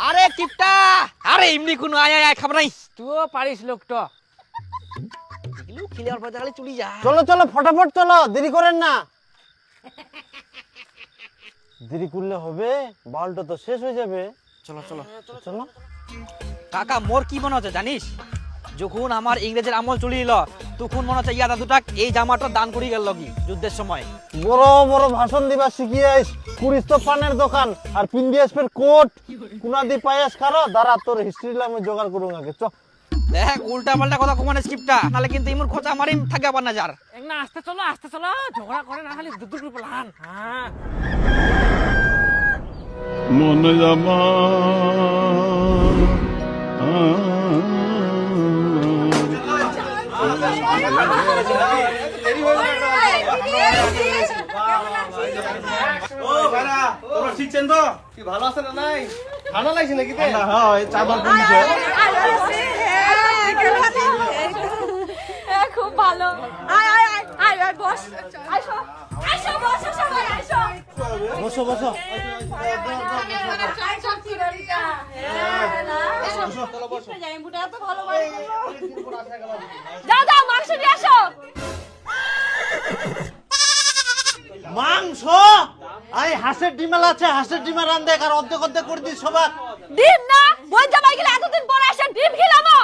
আরে টিপটা, আরে এমনি কোনো আয় আয় আয় খাবার নাই। তুইও পারিস লোকটা। এগুলো খেলে অল্প জায়গায় চলে যা। চলো চলো ফটাফট চলো, দেরি করেন না। দেরি করলে হবে, বালটা তো শেষ হয়ে যাবে। চলো চলো চলো। কাকা মোর কি মনে হচ্ছে জানিস, যখন আমার ইংরেজের আমল চলে এলো তখন মনে হচ্ছে ইয়া দাদুটা এই জামাটা দান করে গেল কি যুদ্ধের সময়। বড় বড় ভাষণ দিবা শিখিয়ে আইস, পুরিস তো পানের দোকান আর পিন্ডিয়াস ফের কোট কুনাদি পায়াস খারো। দাঁড়া তোর হিস্ট্রি আমি জোগাড় করুন আগে। চ দেখ উল্টা পাল্টা কথা কমানে স্ক্রিপ্টটা, নালে কিন্তু ইমুর খোঁচা মারিম থাকে আবার না যার। না আস্তে চলো, ঝগড়া করে না খালি দুদুর করে প্লান। হ্যাঁ মনে জামা ও ভাইরা তোমরা ঠিকছেন তো? কি ভালো আছেন না নাই? ঠান্ডা লাগছে নাকি? ঠান্ডা হয়, চা বান কমছে। খুব ভালো। আয় আয় আয় আয় আয় বস। আইসো আইসো বসো সবাই আইসো। বসো বসো। যাও যাও মাংস নিয়ে আসো। মাংস আই হাঁসের ডিমেল আছে, হাঁসের ডিমে রান্ধে আর অর্ধেক অর্ধেক করে দিই সবাই। ডিম না, বোন জামাই গেলে এতদিন পরে আসেন ডিম খেলামো।